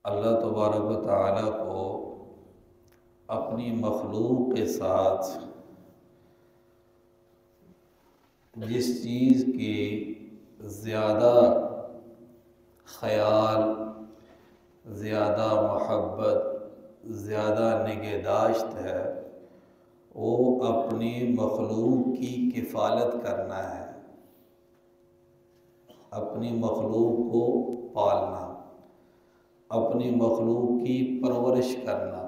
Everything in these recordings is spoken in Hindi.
अल्लाह तबारक व तआला को अपनी मखलूक के साथ जिस चीज़ की ज़्यादा ख़याल, ज़्यादा मोहब्बत, ज़्यादा निगहदाश्त है, वो अपनी मखलूक की किफ़ालत करना है, अपनी मखलूक को पालना, अपनी मखलूक की परवरिश करना।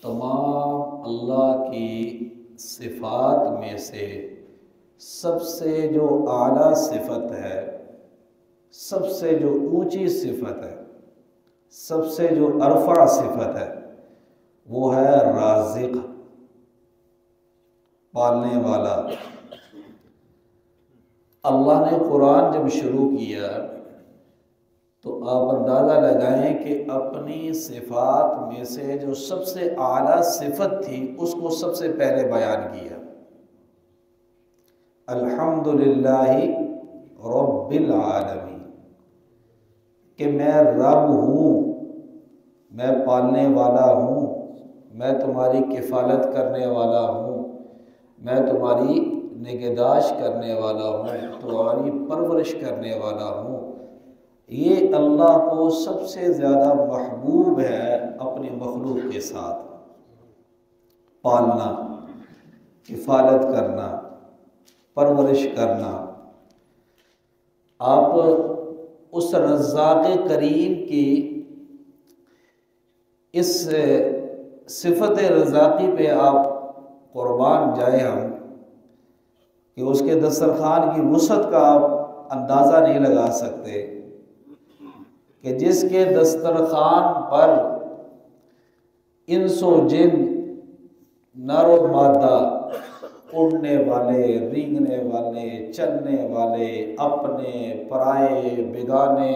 तमाम अल्लाह की सिफ़ात में से सबसे जो आला सिफ़त है, सबसे जो ऊंची सिफ़त है, सबसे जो अरफ़ा सिफ़त है, वो है राज़िक़, पालने वाला। अल्लाह ने कुरान जब शुरू किया तो आप अंदाज़ा लगाएं कि अपनी सिफ़ात में से जो सबसे आला सिफ़त थी उसको सबसे पहले बयान किया। अल्हम्दुलिल्लाहि रब्बिल आलमीन, कि मैं रब हूँ, मैं पालने वाला हूँ, मैं तुम्हारी किफ़ालत करने वाला हूँ, मैं तुम्हारी निगहदाश्त करने वाला हूँ, तुम्हारी परवरिश करने वाला हूँ। ये अल्लाह को सबसे ज़्यादा महबूब है अपनी मखलूक के साथ पालना, किफ़ालत करना, परवरिश करना। आप उस रज़्ज़ाक़ करीम की इस सिफ़त रज़्ज़ाक़ी पे आप कुर्बान जाए हम कि उसके दस्तरखान की वुसअत का आप अंदाज़ा नहीं लगा सकते कि जिसके दस्तरखान पर इंसो जिन, नर व मादा, उड़ने वाले, रेंगने वाले, चलने वाले, अपने पराए बेगाने,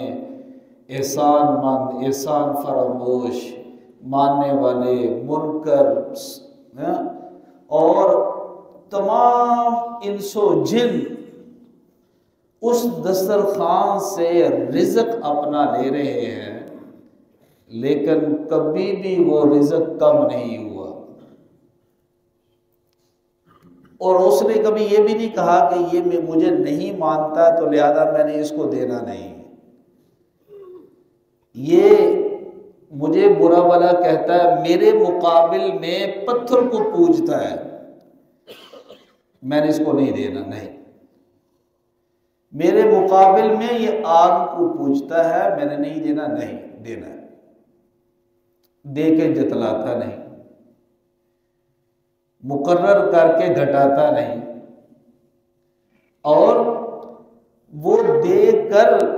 एहसानमंद, एहसान फरामोश, मानने वाले, मुनकर और तमाम इंसो जिन उस दस्तरखान से रिज़्क़ अपना ले रहे हैं, लेकिन कभी भी वो रिज़्क़ कम नहीं हुआ। और उसने कभी ये भी नहीं कहा कि ये मुझे नहीं मानता तो लिहाजा मैंने इसको देना नहीं, ये मुझे बुरा भला कहता है, मेरे मुकाबिल में पत्थर को पूजता है, मैंने इसको नहीं देना। नहीं, मेरे मुकाबिल में ये आग को पूजता है, मैंने नहीं देना। नहीं देना है, दे के जतलाता नहीं, मुकर्रर करके घटाता नहीं, और वो देकर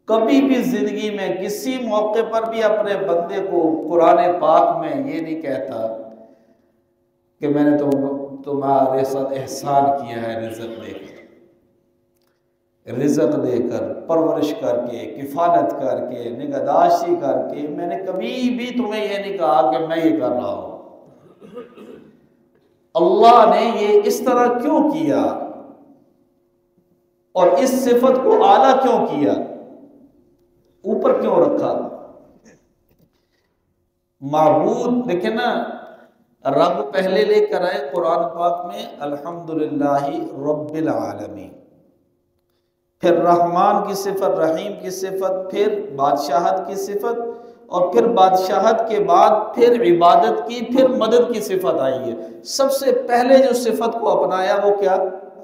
कभी भी जिंदगी में किसी मौके पर भी अपने बंदे को कुरान पाक में ये नहीं कहता कि मैंने तुम्हारे साथ एहसान किया है रिज़्क़ देकर, रिज़्क़ देकर, परवरिश करके, किफ़ालत करके, निगहदाश्ती करके। मैंने कभी भी तुम्हें ये नहीं कहा कि मैं ये कर रहा हूं। अल्लाह ने ये इस तरह क्यों किया और इस सिफत को आला क्यों किया, ऊपर क्यों रखा? माबूद देखे ना, रब पहले लेकर आए कुरान पाक में अल्हम्दुलिल्लाहि रब्बिल आलमीन, फिर रहमान की सिफत, रहीम की सिफत, फिर बादशाहत की सिफत, और फिर बादशाहत के बाद फिर इबादत की, फिर मदद की सिफत आई है। सबसे पहले जो सिफत को अपनाया वो क्या?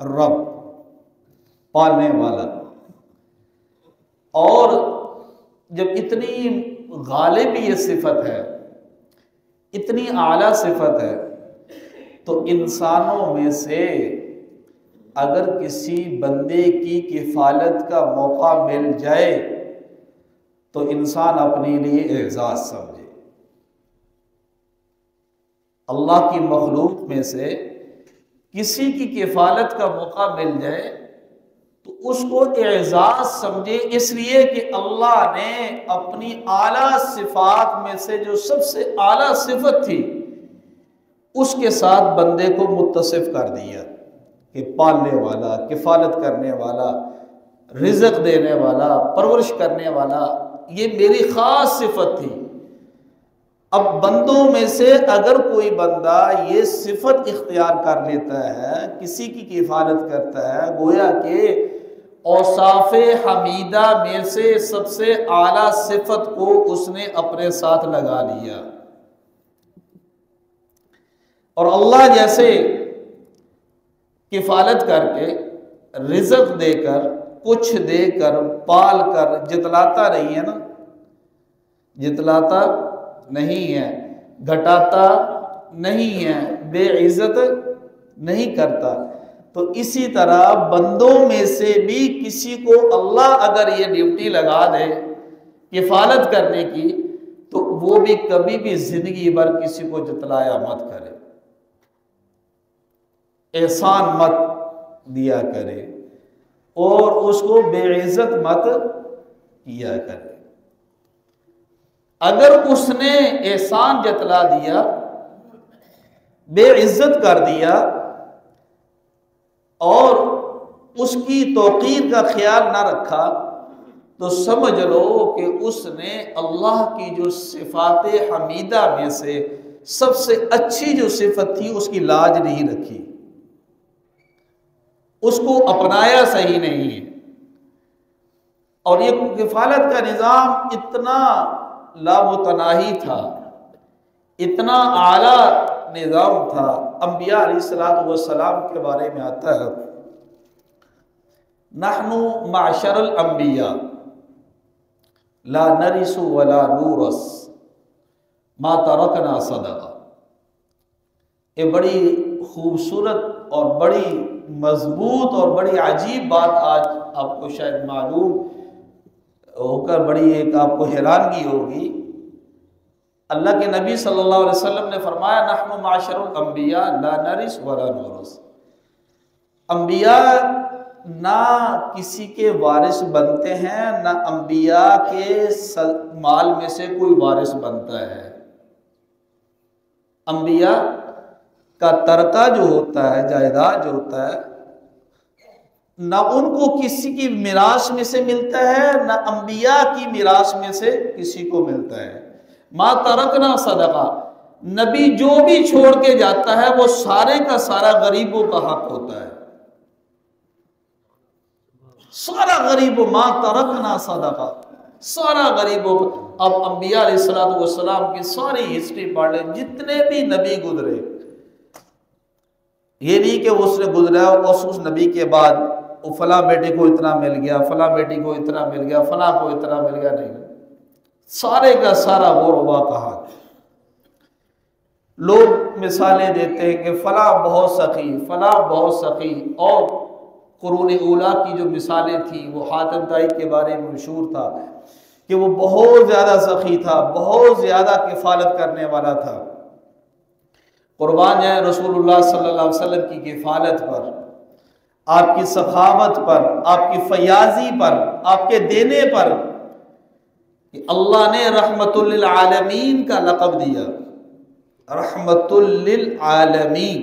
रब, पालने वाला। और जब इतनी गालिब ये सिफत है, इतनी आला सिफत है, तो इंसानों में से अगर किसी बंदे की किफालत का मौका मिल जाए तो इंसान अपने लिए एजाज समझे। अल्लाह की मखलूक में से किसी की किफालत का मौका मिल जाए तो उसको एजाज समझे, इसलिए कि अल्लाह ने अपनी आला सिफात में से जो सबसे आला सिफत थी उसके साथ बंदे को मुत्तसिफ कर दिया कि पालने वाला, किफालत करने वाला, रिज़्क़ देने वाला, परवरिश करने वाला। ये मेरी खास सिफत थी। अब बंदों में से अगर कोई बंदा ये सिफत इख्तियार कर लेता है, किसी की किफालत करता है, गोया के औसाफ़े हमीदा में से सबसे आला सिफत को उसने अपने साथ लगा लिया। और अल्लाह जैसे किफालत करके, रिज़्क़ देकर, कुछ देकर, पाल कर जितलाता नहीं है ना, जितलाता नहीं है, घटाता नहीं है, बेइज्जत नहीं करता। तो इसी तरह बंदों में से भी किसी को अल्लाह अगर ये ड्यूटी लगा दे किफालत करने की, तो वो भी कभी भी जिंदगी भर किसी को जतलाया मत करे, एहसान मत दिया करे और उसको बेइज्जत मत किया करे। अगर उसने एहसान जतला दिया, बेइज्जत कर दिया और उसकी तौकीर का ख्याल ना रखा, तो समझ लो कि उसने अल्लाह की जो सिफाते हमीदा में से सबसे अच्छी जो सिफत थी उसकी लाज नहीं रखी, उसको अपनाया सही नहीं है। और ये किफालत का निज़ाम इतना लामुतनाही था, इतना आला निज़ाम था। अंबिया अलैहिस्सलाम के बारे में आता है, नहनु माशरल अंबिया ला नरिसु वला नूरस मा तरकना सदका। ये बड़ी खूबसूरत और बड़ी मजबूत और बड़ी अजीब बात आज आपको शायद मालूम होकर बड़ी एक आपको हैरानगी होगी। अल्लाह के नबी सल्लल्लाहु अलैहि वसल्लम ने फरमाया, नहनु माशरुल अंबिया ला नरिस वला नूरस। अंबिया ना किसी के वारिस बनते हैं, ना अंबिया के माल में से कोई वारिस बनता है। अंबिया का तरका जो होता है, जायदाद जो होता है, ना उनको किसी की मिरास में से मिलता है, ना अंबिया की मिरास में से किसी को मिलता है। मा तरकना सदका, नबी जो भी छोड़ के जाता है वो सारे का सारा गरीबों का हक होता है, सारा गरीबों, मा तरकना सदका, सारा गरीबों। अब अंबिया अलैहिस्सलाम की सारी हिस्ट्री पढ़ लें, जितने भी नबी गुजरे, ये नहीं कि उसने गुजरा और उस नबी के बाद वो फला बेटे को इतना मिल गया, फला बेटी को इतना मिल गया, फला को इतना मिल गया, नहीं, सारे का सारा वो रुबा कहा। लोग मिसालें देते हैं कि फला बहुत सखी, फला बहुत सखी, और कुरून ऊला की जो मिसालें थी वो हातिम ताई के बारे में मशहूर था कि वो बहुत ज़्यादा सखी था, बहुत ज़्यादा किफ़ालत करने वाला था। कुर्बान जाए रसूलुल्लाह सल्लल्लाहु अलैहि वसल्लम की किफ़ालत पर, आपकी सखावत पर, आपकी फयाजी पर, आपके देने पर कि अल्लाह ने रहमतुल लिल आलमीन का लक़ब दिया। रहमतुल लिल आलमीन,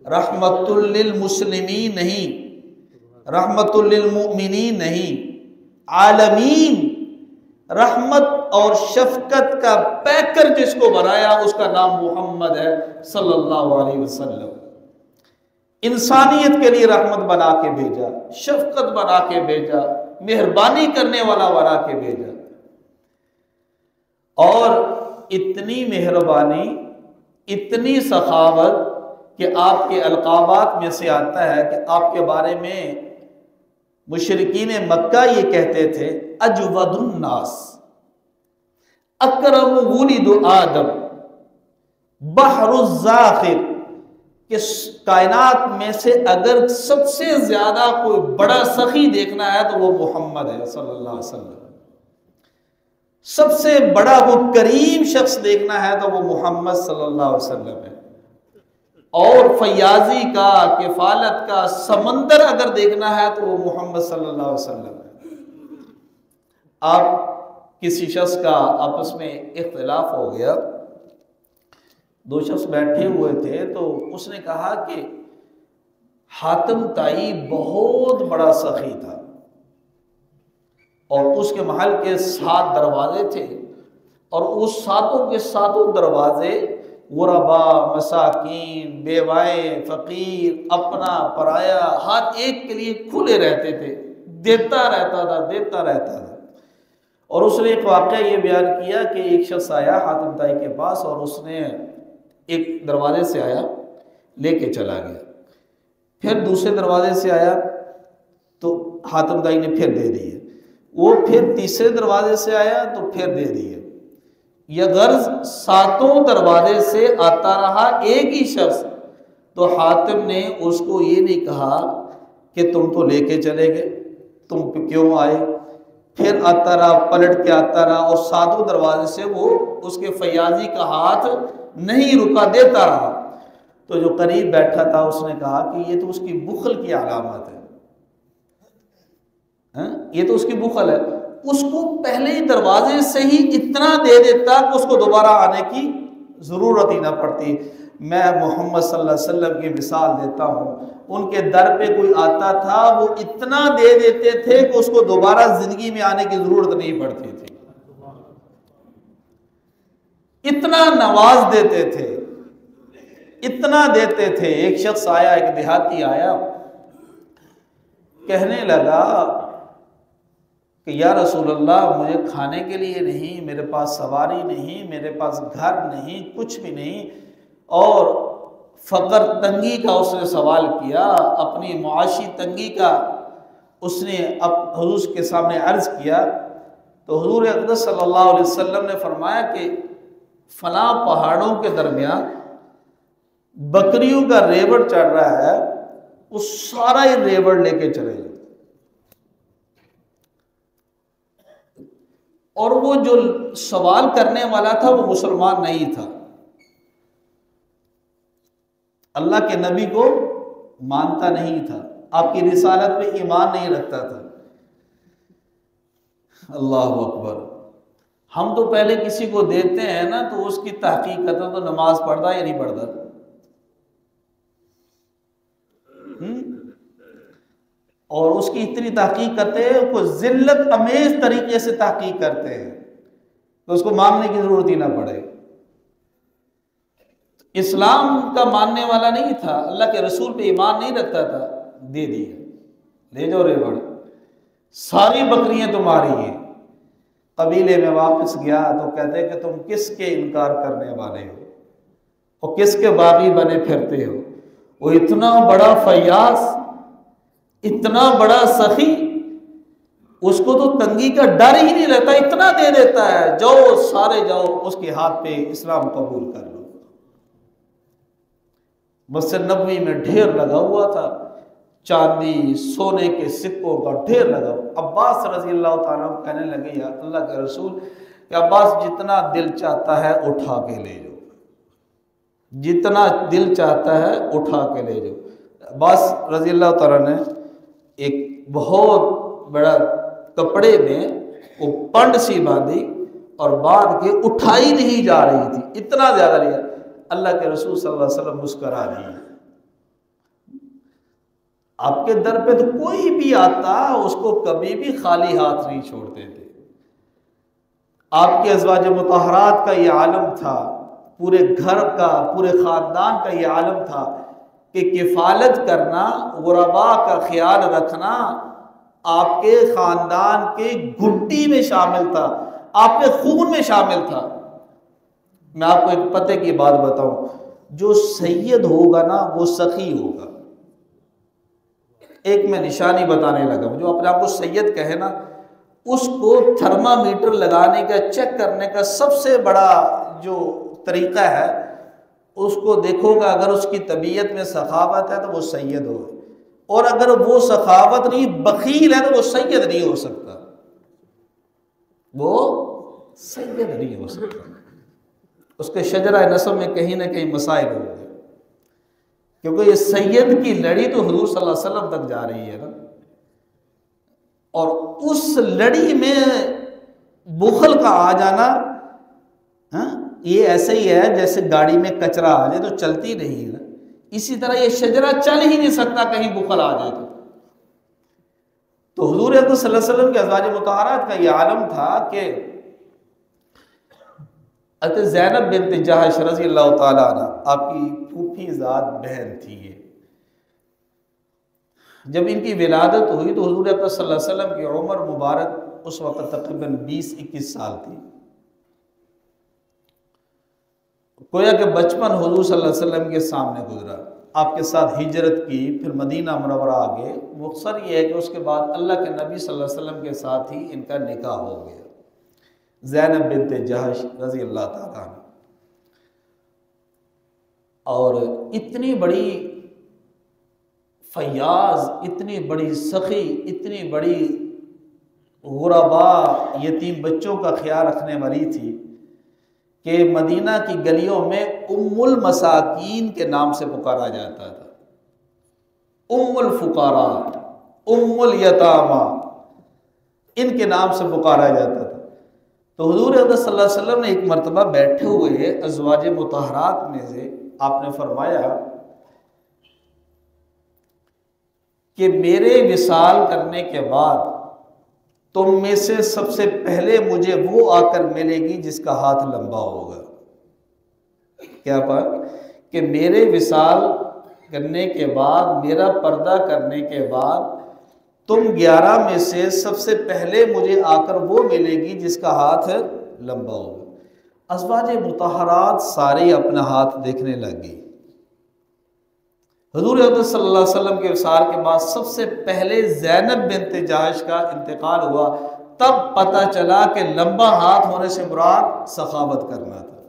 रहमतुल लिल मुस्लिमीन नहीं, रहमतुल लिल मुमिनीन नहीं, आलमीन, रहमत और शफकत का पैकर जिसको बनाया उसका नाम मोहम्मद है सल्लल्लाहु अलैहि वसल्लम। इंसानियत के लिए रहमत बना के भेजा, शफकत बना के भेजा, मेहरबानी करने वाला बना के भेजा। और इतनी मेहरबानी, इतनी सखावत कि आपके अलकाबात में से आता है कि आपके बारे में मुशरिकीन मक्का ये कहते थे, अजवदुन नास, अकरम वुलिदु आदम, बहरुज़ ज़ाखिर, कि कायनात में से अगर सबसे ज्यादा कोई बड़ा सखी देखना है तो वो मोहम्मद है सल्लल्लाहु अलैहि वसल्लम। सबसे बड़ा वो करीम शख्स देखना है तो वो मोहम्मद सल्लल्लाहु अलैहि वसल्लम है। और फयाजी का, किफालत का समंदर अगर देखना है तो वो मोहम्मद सल्लल्लाहु अलैहि वसल्लम है। आप किसी शख्स का आपस में इख्तिलाफ हो गया, दो शख्स बैठे हुए थे, तो उसने कहा कि हातिम ताई बहुत बड़ा सखी था, और उसके महल के 7 दरवाजे थे, और उस 7 के 7 दरवाजे गुरबा, मसाकीन, बेवाएं, फ़कीर, अपना पराया, हर एक के लिए खुले रहते थे। देता रहता था, देता रहता था। और उसने एक वाक़या ये बयान किया कि एक शख्स आया हातिम ताई के पास, और उसने एक दरवाजे से आया, लेके चला गया। फिर दूसरे दरवाजे से आया तो हातिम ताई ने फिर दे दिए। वो फिर तीसरे दरवाजे से आया तो फिर दे दिए। यह गर्ज 7 दरवाजे से आता रहा एक ही शख्स। तो हातिम ने उसको ये नहीं कहा कि तुम तो लेके चले गए, तुम क्यों आए। फिर आता रहा, पलट के आता रहा, और 7 दरवाजे से वो उसके फयाजी का हाथ नहीं रुका, देता रहा। तो जो करीब बैठा था उसने कहा कि ये तो उसकी बुखल की अलामत है, ये तो उसकी बुखल है। उसको पहले ही दरवाजे से ही इतना दे देता कि उसको दोबारा आने की ज़रूरत ही ना पड़ती। मैं मोहम्मद सल्लल्लाहु अलैहि वसल्लम की मिसाल देता हूँ, उनके दर पे कोई आता था, वो इतना दे देते थे कि उसको दोबारा ज़िंदगी में आने की ज़रूरत नहीं पड़ती थी, इतना नवाज देते थे, इतना देते थे। एक शख्स आया, एक देहाती आया, कहने लगा कि या रसूल अल्लाह, मुझे खाने के लिए नहीं, मेरे पास सवारी नहीं, मेरे पास घर नहीं, कुछ भी नहीं, और फ़क़र तंगी का उसने सवाल किया, अपनी मुआशी तंगी का उसने अब हुज़ूर के सामने अर्ज़ किया। तो हुज़ूर अक़दस सल्लल्लाहु अलैहि वसल्लम ने फरमाया कि फ़लाँ पहाड़ों के दरमियान बकरियों का रेवड़ चढ़ रहा है, वो सारा ही रेवड़ लेके चले जाओ। और वो जो सवाल करने वाला था वो मुसलमान नहीं था, अल्लाह के नबी को मानता नहीं था, आपकी रिसालत पे ईमान नहीं रखता था। अल्लाह अकबर। हम तो पहले किसी को देते हैं ना तो उसकी तहकीक करते हैं, तो नमाज पढ़ता या नहीं पढ़ता। और उसकी इतनी तहकीक करते हैं, उसको जिल्लत अमेज तरीके से तहकीक करते हैं तो उसको मांगने की जरूरत ही ना पड़े। इस्लाम का मानने वाला नहीं था, अल्लाह के रसूल पे ईमान नहीं रखता था, दे दिया, ले जाओ रेवड़, सारी बकरियां तुम्हारी हैं। कबीले में वापस गया तो कहते कि तुम किसके इनकार करने वाले हो और किसके बागी बने फिरते हो। वो इतना बड़ा फयाज, इतना बड़ा सखी, उसको तो तंगी का डर ही नहीं रहता, इतना दे देता है, जाओ सारे जाओ उसके हाथ पे इस्लाम कबूल कर लो। मस्जिद नबवी में ढेर लगा हुआ था, चांदी सोने के सिक्कों का ढेर लगा। अब्बास रज़ी अल्लाह ताला कहने लगे, या अल्लाह के रसूल, कि अब्बास जितना दिल चाहता है उठा के ले जाओ, जितना दिल चाहता है उठा के ले जाओ। अब्बास रज़ी अल्लाह ताला ने एक बहुत बड़ा कपड़े में वो पंड सी बांधी और बांध के उठाई नहीं जा रही थी, इतना ज्यादा लिया। अल्लाह के रसूल सल्लल्लाहु अलैहि वसल्लम मुस्करा दिए। आपके दर पे तो कोई भी आता उसको कभी भी खाली हाथ नहीं छोड़ते थे। आपके अज़वाज मुतहरात का ये आलम था, पूरे घर का, पूरे ख़ानदान का ये आलम था कि किफ़ालत करना, गुरबा का ख्याल रखना आपके ख़ानदान के गुड्डी में शामिल था, आपके खून में शामिल था। मैं आपको एक पते की बात बताऊं, जो सैयद होगा ना वो सखी होगा। एक मैं निशानी बताने लगा, जो अपने आप को सैयद कहे ना, उसको थर्मामीटर लगाने का, चेक करने का सबसे बड़ा जो तरीका है, उसको देखोगा अगर उसकी तबीयत में सखावत है तो वो सैयद हो, और अगर वो सखावत नहीं, बखील है, तो वो सैयद नहीं हो सकता, वो सैयद नहीं हो सकता। उसके शजरा नस्ब में कहीं ना कहीं मसाइल हो गए, क्योंकि ये सैयद की लड़ी तो हुजूर सल्लल्लाहु अलैहि वसल्लम तक जा रही है ना, और उस लड़ी में बुखल का आ जाना, ये ऐसे ही है जैसे गाड़ी में कचरा आ जाए तो चलती नहीं है ना, इसी तरह ये शजरा चल ही नहीं सकता कहीं बुखल आ जाए तो हुजूर अकरम सल्लल्लाहु अलैहि वसल्लम के अज़वाज मुतहरात का यह आलम था कि ज़ैनब बिन्त जहश रज़ी अल्लाह ताला अन्हा आपकी फूफी ज़ात बहन थी ये। जब इनकी विलादत हुई तो हुजूर अकरम सल्लल्लाहु अलैहि वसल्लम की उम्र मुबारक उस वक़्त तकरीबन 20-21 साल थी। गोया कि बचपन हुजूर सल्लल्लाहु अलैहि वसल्लम के सामने गुजरा, आपके साथ हिजरत की, फिर मदीना मुनव्वरा आ गए। मुख्तसर ये है कि उसके बाद अल्लाह के नबी सल्लल्लाहु अलैहि वसल्लम के साथ ही इनका निकाह हो गया, ज़ैनब बिन्त जहश रज़ी अल्लाह ताला अन्हा। और इतनी बड़ी फयाज, इतनी बड़ी सखी, इतनी बड़ी गुरबा यतीम बच्चों का ख्याल रखने वाली थी कि मदीना की गलियों में उम्मुल मसाकीन के नाम से पुकारा जाता था, उम्मुल फुकारा, उम्मुल यतामा, इनके नाम से पुकारा जाता था। तो हुजूर अकरम सल्लल्लाहु अलैहि वसल्लम ने एक मरतबा बैठे हुए अज़वाज मुतहरात में से आपने फरमाया कि मेरे विसाल करने के बाद तुम में से सबसे पहले मुझे वो आकर मिलेगी जिसका हाथ लंबा होगा। क्या बात कि मेरे विसाल करने के बाद, मेरा पर्दा करने के बाद तुम 11 में से सबसे पहले मुझे आकर वो मिलेगी जिसका हाथ लंबा होगा। अज़वाज मुतहरात सारे अपना हाथ देखने लगी। हुजूर अकरम सल्लल्लाहु अलैहि वसल्लम के विसाल के बाद सबसे पहले ज़ैनब बिन्त जहश का इंतकाल हुआ, तब पता चला कि लंबा हाथ होने से मुराद सखावत करना था।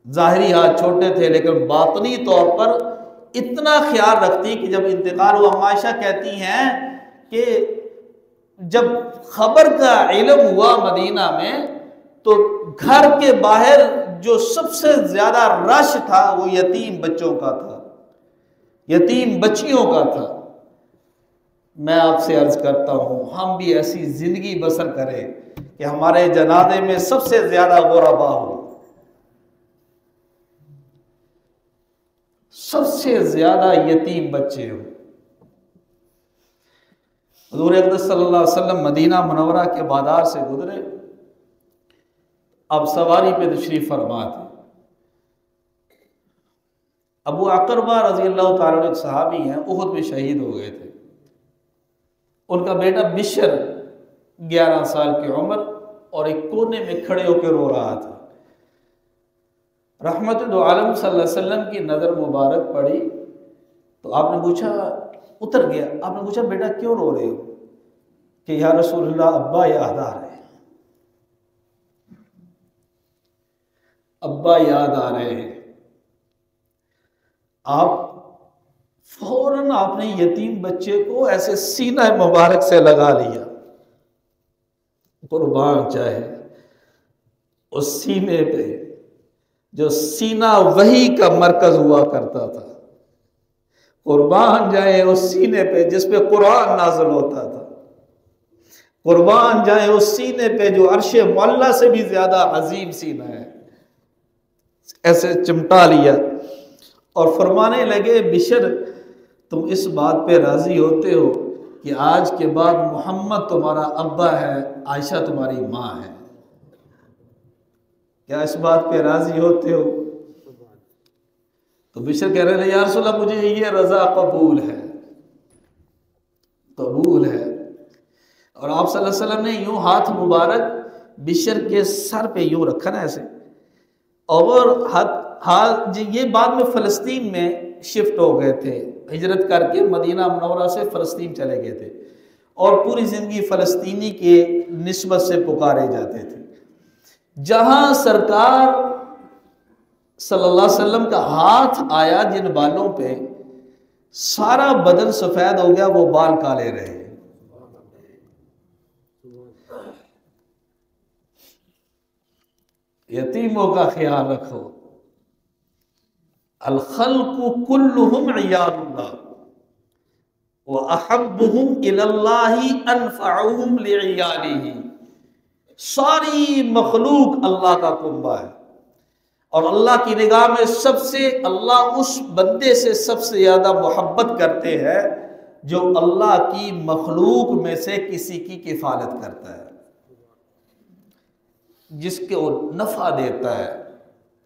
ज़ाहिरी हाथ छोटे थे लेकिन बातनी तौर पर इतना ख्याल रखती कि जब इंतकाल हुआ, आयशा कहती हैं कि जब खबर का इल्म हुआ मदीना में तो घर के बाहर जो सबसे ज्यादा रश था वो यतीम बच्चों का था, यतीम बच्चियों का था। मैं आपसे अर्ज करता हूं हम भी ऐसी जिंदगी बसर करें कि हमारे जनाजे में सबसे ज्यादा गुरबा हो, सबसे ज्यादा यतीम बच्चे हो। हुज़ूर अक़दस सल्लल्लाहु अलैहि वसल्लम मदीना मुनव्वरा के बाजार से गुजरे, अब सवारी पे तशरीफ फरमा थे। अबू अक़रबा रज़ी अल्लाह ताला अन्हु एक सहाबी हैं, उहद में शहीद हो गए थे। उनका बेटा बिशर 11 साल की उम्र और एक कोने में खड़े होकर रो रहा था। रहमतुल आलम सल्लल्लाहु अलैहि वसल्लम की नज़र मुबारक पड़ी तो आपने पूछा, उतर गया, आपने पूछा बेटा क्यों रो रहे हो? कि या रसूलल्लाह अब्बा याद आ रहे हैं, अब्बा याद आ रहे हैं। आप फौरन आपने यतीम बच्चे को ऐसे सीना मुबारक से लगा लिया, कुर्बान चाहे उस सीने पे जो सीना वही का मरकज हुआ करता था, कुर्बान जाए उस सीने पे जिस पे कुरान नाज़िल होता था, कुर्बान जाए उस सीने पे जो अर्शे मुअल्ला से भी ज्यादा अजीम सीना है। ऐसे चिमटा लिया और फरमाने लगे, बिशर तुम इस बात पे राजी होते हो कि आज के बाद मोहम्मद तुम्हारा अब्बा है, आयशा तुम्हारी माँ है? क्या इस बात पे राजी होते हो? तो बिशर कह रहे थे या रसूल अल्लाह मुझे ये रजा कबूल है, कबूल है। और आप सल्लल्लाहु अलैहि वसल्लम ने यूं हाथ मुबारक बिशर के सर पे यूं रखा ना ऐसे, और हाथ ये बाद में फ़लस्तीन में शिफ्ट हो गए थे, हिजरत करके मदीना मुनव्वरा से फ़लस्तीन चले गए थे और पूरी ज़िंदगी फ़लस्तीनी के निस्बत से पुकारे जाते थे। जहाँ सरकार सल्लल्लाहु अलैहि वसल्लम का हाथ आया जिन बालों पे, सारा बदन सफ़ेद हो गया, वो बाल काले रहे। यतीमों का ख्याल रखो। अल खल्क़ु कुल्लुहुम इयालुल्लाह व अहब्बुहुम इलल्लाहि अनफ़अहुम लिइयालिही। सारी मखलूक अल्लाह का कुंबा है और अल्लाह की निगाह में सबसे, अल्लाह उस बंदे से सबसे ज्यादा मोहब्बत करते हैं जो अल्लाह की मखलूक में से किसी की किफालत करता है, जिसको नफा देता है,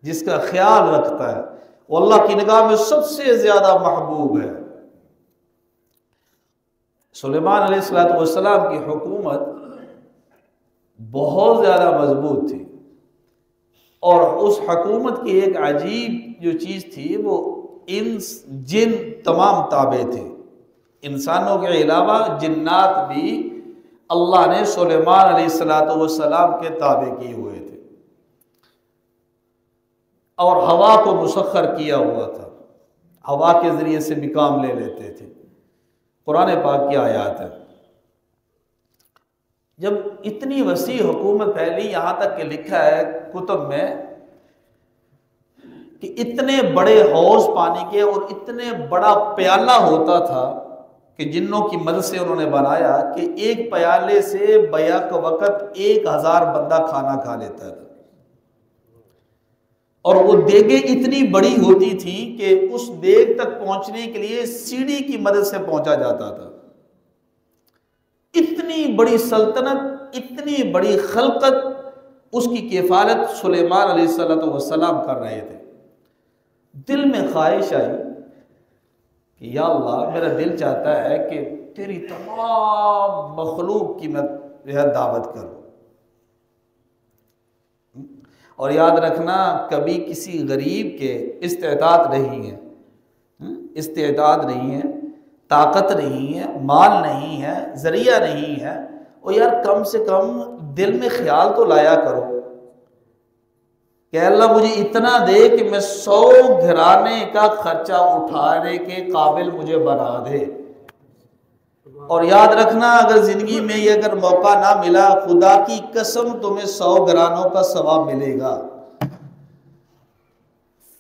जिसका ख्याल रखता है, वो अल्लाह की निगाह में सबसे ज्यादा महबूब है। सुलेमान अलैहिस्सलाम की हुकूमत बहुत ज्यादा मजबूत थी और उस हुकूमत की एक अजीब जो चीज थी वो इंस जिन तमाम ताबे थे। इंसानों के अलावा जिन्नात भी अल्लाह ने सुलेमान अलैहिस्सलाम के ताबे किए हुए थे और हवा को मुसख्खर किया हुआ था, हवा के जरिए से भी काम ले लेते थे। कुरान पाक की आयत है। जब इतनी वसी हुकूमत फैली, यहां तक कि लिखा है कुतुब में कि इतने बड़े हौज पानी के और इतने बड़ा प्याला होता था कि जिन्नों की मदद से उन्होंने बनाया कि एक प्याले से बैक वक्त 1000 बंदा खाना खा लेता था। और वो देगे इतनी बड़ी होती थी कि उस देग तक पहुंचने के लिए सीढ़ी की मदद से पहुंचा जाता था। इतनी बड़ी सल्तनत, इतनी बड़ी खलकत, उसकी किफालत सुलेमान अलैहिस्सलाम कर रहे थे। दिल में ख्वाहिश आई कि या अल्लाह, मेरा दिल चाहता है कि तेरी तमाम मखलूक की मैं दावत करूं। और याद रखना, कभी किसी गरीब के इस्तेताद नहीं है, इस्तेताद नहीं है, ताकत नहीं है, माल नहीं है, जरिया नहीं है, और यार कम से कम दिल में ख्याल तो लाया करो कि अल्लाह मुझे इतना दे कि मैं 100 घराने का खर्चा उठाने के काबिल मुझे बना दे। और याद रखना, अगर जिंदगी में ये अगर मौका ना मिला, खुदा की कसम तुम्हें 100 घरानों का सवाब मिलेगा।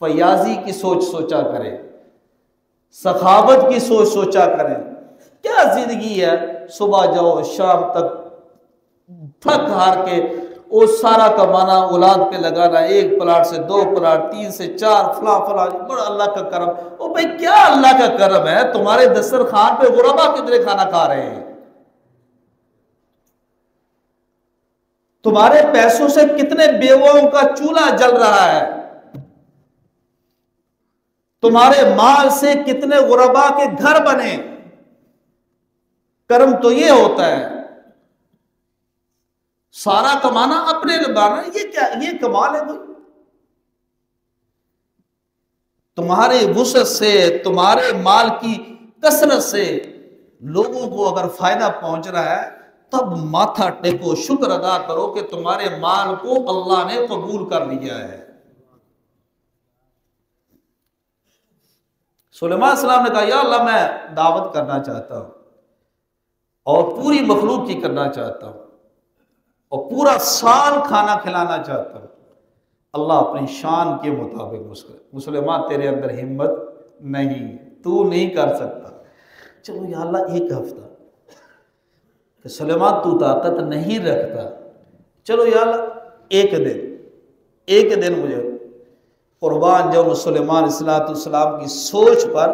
फयाजी की सोच सोचा करें, सखावत की सोच सोचा करें। क्या जिंदगी है, सुबह जाओ शाम तक थक हार के वो सारा कमाना औलाद पे लगाना, 1 प्लाट से 2 प्लाट, 3 से 4, फला फला, बड़ा अल्लाह का करम। ओ भाई, क्या अल्लाह का करम है? तुम्हारे दस्तरखान पे गुरबा कितने खाना खा रहे हैं, तुम्हारे पैसों से कितने बेवों का चूल्हा जल रहा है, तुम्हारे माल से कितने गुरबा के घर बने। कर्म तो ये होता है, सारा कमाना अपने लगाना। ये क्या, ये कमाल है कोई? तुम्हारे वुसअत से, तुम्हारे माल की कसरत से लोगों को अगर फायदा पहुंच रहा है, तब माथा टेको, शुक्र अदा करो कि तुम्हारे माल को अल्लाह ने कबूल कर लिया है। सुलेमान सलाम ने कहा, या अल्लाह, मैं दावत करना चाहता हूं और पूरी मखलूक की करना चाहता हूं और पूरा साल खाना खिलाना चाहता हूं। अल्लाह अपनी शान के मुताबिक, मुसलमान तेरे अंदर हिम्मत नहीं, तू नहीं कर सकता। चलो या अल्लाह, 1 हफ्ता कि सुलेमान तू ताकत नहीं रखता, चलो या अल्लाह 1 दिन मुझे कुर्बान जाऊं सुलेमान अलैहिस्सलाम की सोच पर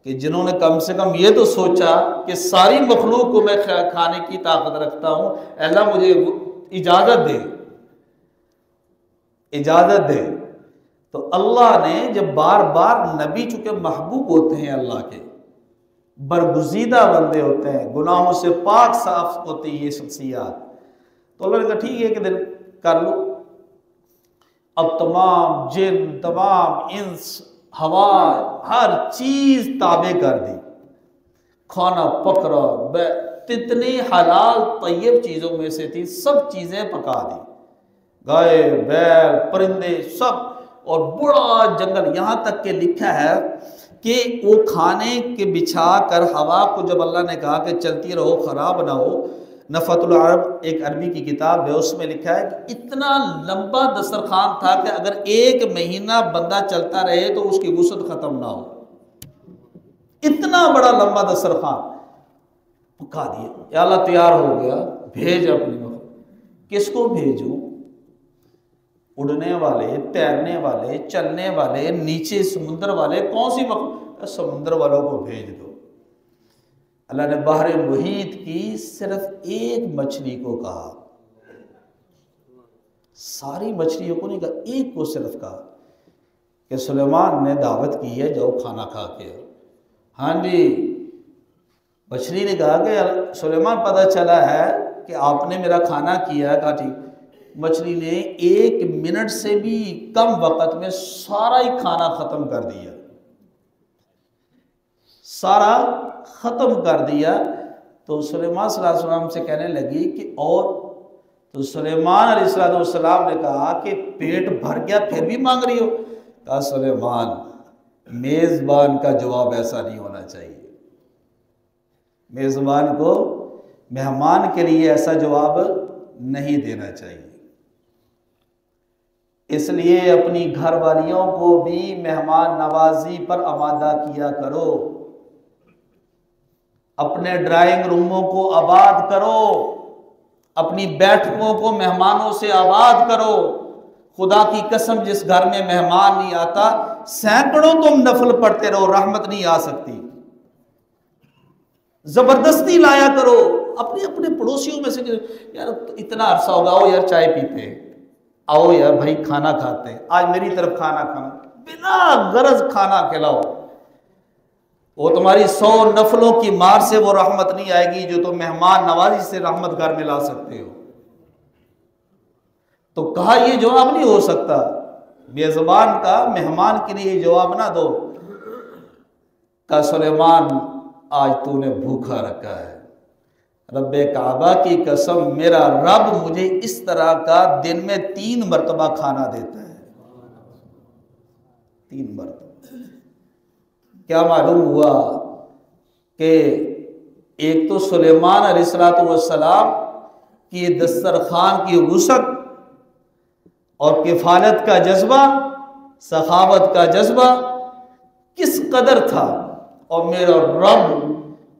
कि जिन्होंने कम से कम ये तो सोचा कि सारी मखलूक को मैं खाने की ताकत रखता हूं, अल्लाह मुझे इजाजत दे, इजाजत दे। तो अल्लाह ने जब बार बार, नबी चूंकि महबूब होते हैं अल्लाह के, बरगुजीदा बंदे होते हैं, गुनाहों से पाक साफ होती है ये शख्सियात, तो अल्लाह ने कहा ठीक है, 1 दिन कर लो। अब तमाम जिन, तमाम इंस, हवा, हर चीज ताबे कर दी, खाना पक रहा, कितनी हलाल तैयब चीजों में से थी, सब चीजें पका दी, गाय बैल परिंदे सब, और बड़ा जंगल। यहां तक के लिखा है कि वो खाने के बिछा कर हवा को जब अल्लाह ने कहा कि चलती रहो, खराब ना हो, नफ़तुल अरब एक अरबी की किताब है, उसमें लिखा है कि इतना लंबा दस्तरखान था कि अगर 1 महीना बंदा चलता रहे तो उसकी वुसअत खत्म ना हो, इतना बड़ा लंबा दस्तरखान पका दिया। या अल्लाह, तैयार हो गया, भेज अपनी मखलूक। किसको भेजूं? उड़ने वाले, तैरने वाले, चलने वाले, नीचे समुद्र वाले, कौन सी मखलूक? समुद्र वालों को भेज दो। अल्लाह ने बहर मुहीत की सिर्फ एक मछली को कहा, सारी मछलियों को नहीं कहा, एक को सिर्फ कहा कि सुलेमान ने दावत की है, जाओ खाना खा के। हाँ जी, मछली ने कहा कि सुलेमान पता चला है कि आपने मेरा खाना किया है। कहा ठीक। मछली ने 1 मिनट से भी कम वक्त में सारा ही खाना खत्म कर दिया, सारा खत्म कर दिया। तो सुलेमान सल्लल्लाहु अलैहि वसल्लम से कहने लगी कि और, तो सुलेमान अलैहिस्सलाम ने कहा कि पेट भर गया फिर भी मांग रही हो। कहा सुलेमान, मेज़बान का जवाब ऐसा नहीं होना चाहिए, मेज़बान को मेहमान के लिए ऐसा जवाब नहीं देना चाहिए। इसलिए अपनी घरवालियों को भी मेहमान नवाजी पर आमादा किया करो, अपने ड्राइंग रूमों को आबाद करो, अपनी बैठकों को मेहमानों से आबाद करो। खुदा की कसम, जिस घर में मेहमान नहीं आता, सैकड़ों तुम नफल पढ़ते रहो, रहमत नहीं आ सकती। जबरदस्ती लाया करो अपने अपने पड़ोसियों में से, यार इतना अरसा होगा, आओ यार चाय पीते हैं, आओ यार भाई खाना खाते हैं, आज मेरी तरफ खाना खाना, बिना गरज खाना खिलाओ। वो तुम्हारी 100 नफलों की मार से वो रहमत नहीं आएगी जो तुम मेहमान नवाजी से रहमत घर में ला सकते हो। तो कहा ये जवाब नहीं हो सकता, मेजबान का मेहमान के लिए जवाब ना दो। का सुलेमान, आज तूने भूखा रखा है, रब्बे काबा की कसम, मेरा रब मुझे इस तरह का दिन में 3 मरतबा खाना देता है, 3 मरतबा। क्या मालूम हुआ कि एक तो सुलेमान अलैहिस्सलाम की दस्तरखान की वुसअत और किफालत का जज्बा, सखावत का जज्बा किस कदर था, और मेरा रब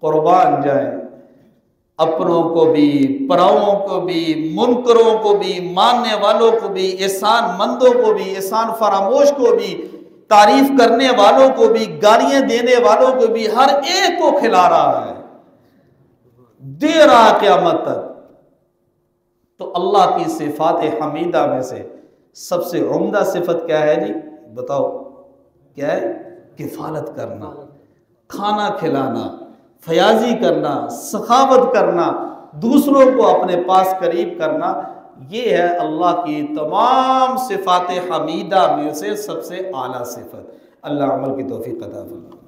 कुर्बान जाए, अपनों को भी, पराओं को भी, मुनकरों को भी, मानने वालों को भी, एहसान मंदों को भी, एहसान फरामोश को भी, तारीफ करने वालों को भी, गालियां देने वालों को भी, हर एक को खिला रहा है, दे रहा क़यामत तक। तो अल्लाह की सिफात हमीदा में से सबसे उम्दा सिफत क्या है जी, बताओ क्या है? किफालत करना, खाना खिलाना, फयाजी करना, सखावत करना, दूसरों को अपने पास करीब करना। ये है अल्लाह की तमाम सिफात हमीदा में से सबसे आला सिफत। अल्लाह अमल की तौफीक अता फरमाए।